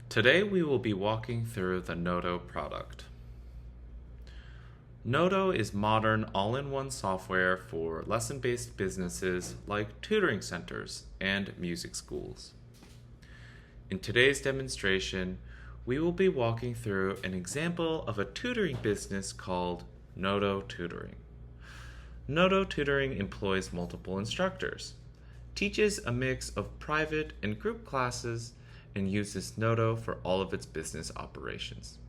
Today we will be walking through the Noto product. Noto is modern all-in-one software for lesson-based businesses like tutoring centers and music schools. In today's demonstration, we will be walking through an example of a tutoring business called Noto Tutoring. Noto Tutoring employs multiple instructors, teaches a mix of private and group classes, and uses Noto for all of its business operations.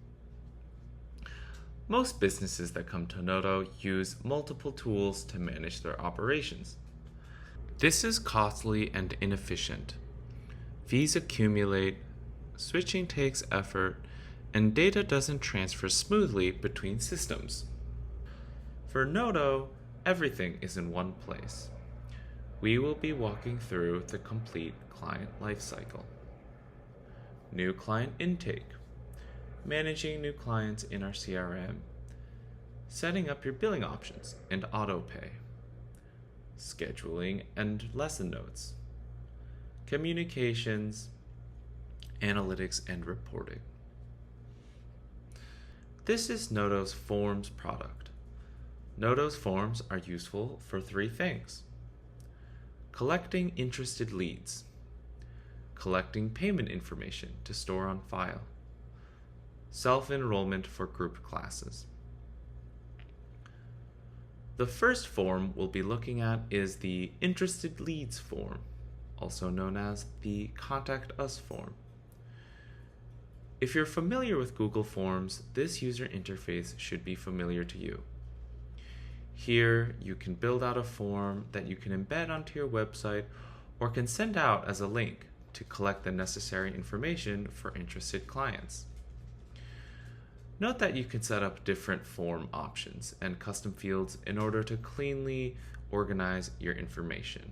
Most businesses that come to Noto use multiple tools to manage their operations. This is costly and inefficient. Fees accumulate, switching takes effort, and data doesn't transfer smoothly between systems. For Noto, everything is in one place. We will be walking through the complete client lifecycle. New client intake, managing new clients in our CRM, setting up your billing options and auto pay, scheduling and lesson notes, communications, analytics, and reporting. This is Noto's Forms product. Noto's Forms are useful for three things: collecting interested leads, collecting payment information to store on file, self-enrollment for group classes. The first form we'll be looking at is the Interested Leads form, also known as the Contact Us form. If you're familiar with Google Forms, this user interface should be familiar to you. Here, you can build out a form that you can embed onto your website or can send out as a link to collect the necessary information for interested clients. Note that you can set up different form options and custom fields in order to cleanly organize your information.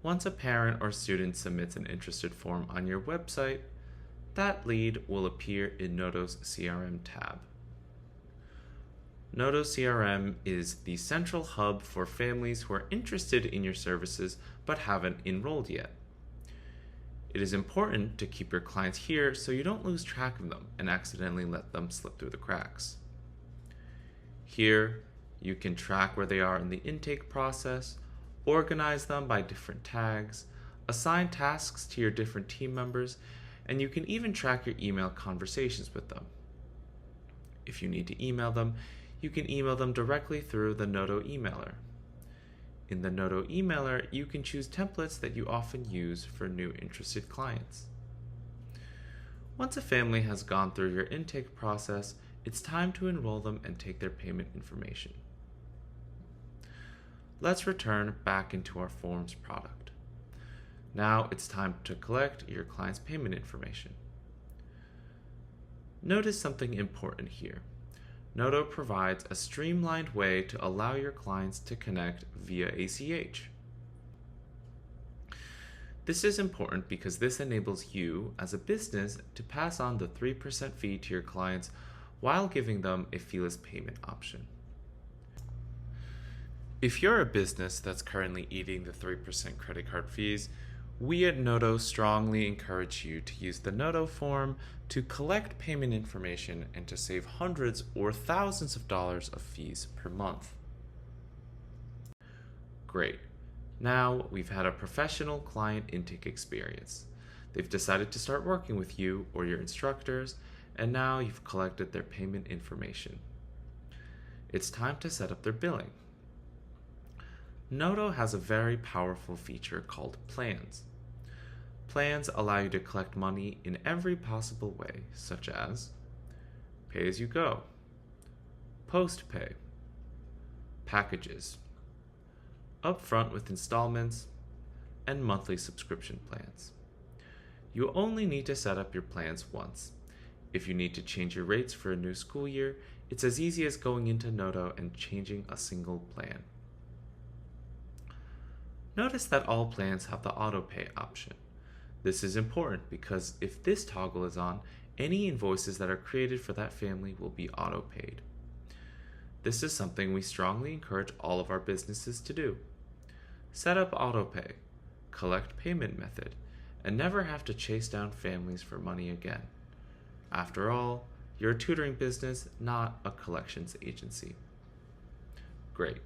Once a parent or student submits an interested form on your website, that lead will appear in Noto's CRM tab. Noto CRM is the central hub for families who are interested in your services but haven't enrolled yet. It is important to keep your clients here so you don't lose track of them and accidentally let them slip through the cracks. Here, you can track where they are in the intake process, organize them by different tags, assign tasks to your different team members, and you can even track your email conversations with them. If you need to email them, you can email them directly through the Noto emailer. In the Noto emailer, you can choose templates that you often use for new interested clients. Once a family has gone through your intake process, it's time to enroll them and take their payment information. Let's return back into our Forms product. Now it's time to collect your client's payment information. Notice something important here. Noto provides a streamlined way to allow your clients to connect via ACH. This is important because this enables you, as a business, to pass on the 3% fee to your clients while giving them a feeless payment option. If you're a business that's currently eating the 3% credit card fees, we at Noto strongly encourage you to use the Noto form to collect payment information and to save hundreds or thousands of dollars of fees per month. Great. Now we've had a professional client intake experience. They've decided to start working with you or your instructors, and now you've collected their payment information. It's time to set up their billing. Noto has a very powerful feature called plans. Plans allow you to collect money in every possible way, such as pay-as-you-go, post-pay, packages, upfront with installments, and monthly subscription plans. You only need to set up your plans once. If you need to change your rates for a new school year, it's as easy as going into Noto and changing a single plan. Notice that all plans have the auto-pay option. This is important because if this toggle is on, any invoices that are created for that family will be auto-paid. This is something we strongly encourage all of our businesses to do. Set up auto-pay, collect payment method, and never have to chase down families for money again. After all, you're a tutoring business, not a collections agency. Great.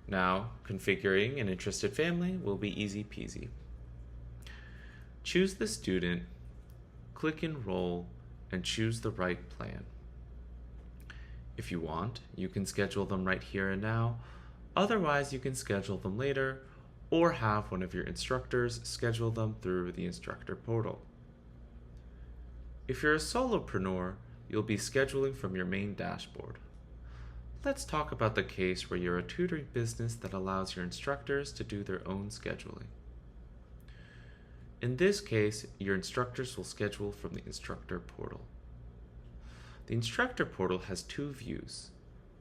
Now, configuring an interested family will be easy peasy. Choose the student, click Enroll, and choose the right plan. If you want, you can schedule them right here and now. Otherwise, you can schedule them later or have one of your instructors schedule them through the instructor portal. If you're a solopreneur, you'll be scheduling from your main dashboard. Let's talk about the case where you're a tutoring business that allows your instructors to do their own scheduling. In this case, your instructors will schedule from the instructor portal. The instructor portal has two views,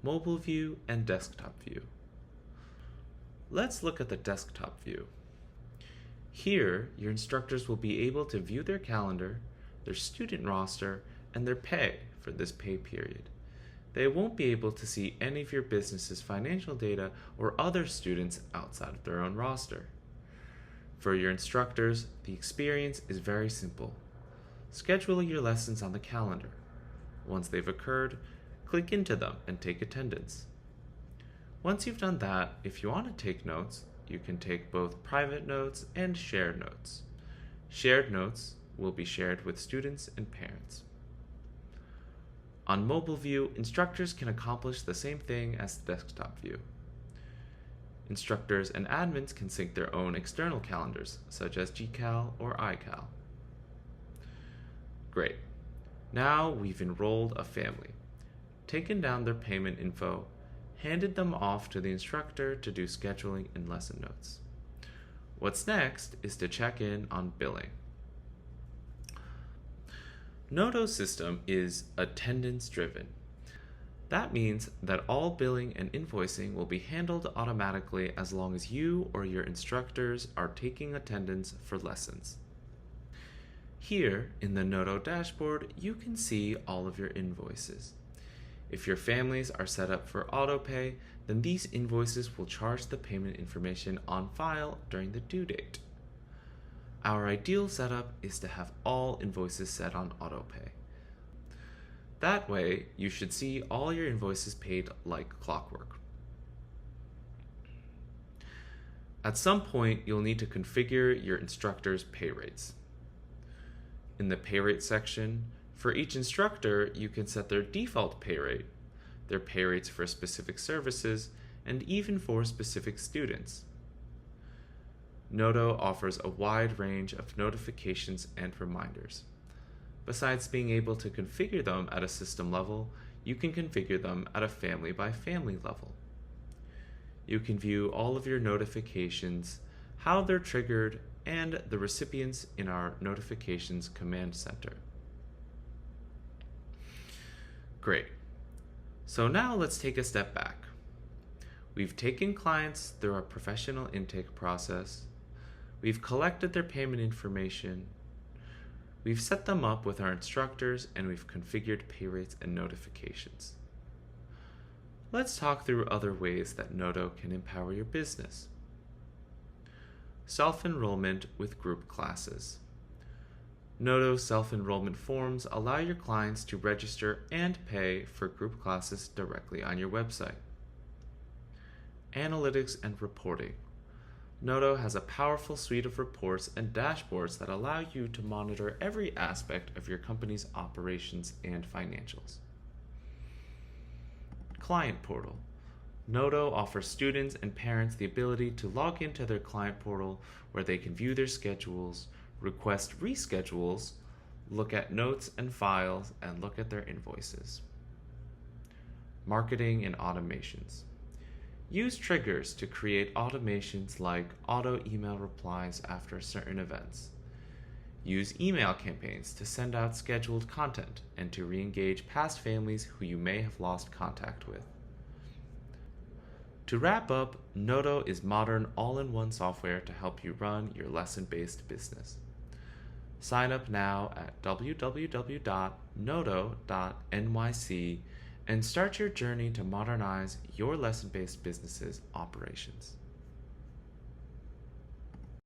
mobile view and desktop view. Let's look at the desktop view. Here, your instructors will be able to view their calendar, their student roster, and their pay for this pay period. They won't be able to see any of your business's financial data or other students outside of their own roster. For your instructors, the experience is very simple. Schedule your lessons on the calendar. Once they've occurred, click into them and take attendance. Once you've done that, if you want to take notes, you can take both private notes and shared notes. Shared notes will be shared with students and parents. On mobile view, instructors can accomplish the same thing as the desktop view. Instructors and admins can sync their own external calendars, such as GCal or iCal. Great. Now we've enrolled a family, taken down their payment info, handed them off to the instructor to do scheduling and lesson notes. What's next is to check in on billing. Noto's system is attendance driven. That means that all billing and invoicing will be handled automatically as long as you or your instructors are taking attendance for lessons. Here in the Noto dashboard, you can see all of your invoices. If your families are set up for autopay, then these invoices will charge the payment information on file during the due date. Our ideal setup is to have all invoices set on autopay. That way, you should see all your invoices paid like clockwork. At some point, you'll need to configure your instructor's pay rates. In the pay rate section, for each instructor, you can set their default pay rate, their pay rates for specific services, and even for specific students. Noto offers a wide range of notifications and reminders. Besides being able to configure them at a system level, you can configure them at a family-by-family level. You can view all of your notifications, how they're triggered, and the recipients in our notifications command center. Great. So now let's take a step back. We've taken clients through our professional intake process. We've collected their payment information. We've set them up with our instructors, and we've configured pay rates and notifications. Let's talk through other ways that Noto can empower your business. Self-enrollment with group classes. Noto self-enrollment forms allow your clients to register and pay for group classes directly on your website. Analytics and reporting. Noto has a powerful suite of reports and dashboards that allow you to monitor every aspect of your company's operations and financials. Client portal. Noto offers students and parents the ability to log into their client portal where they can view their schedules, request reschedules, look at notes and files, and look at their invoices. Marketing and automations. Use triggers to create automations like auto email replies after certain events. Use email campaigns to send out scheduled content and to re-engage past families who you may have lost contact with. To wrap up, Noto is modern all-in-one software to help you run your lesson-based business. Sign up now at www.noto.nyc and start your journey to modernize your lesson-based business's operations.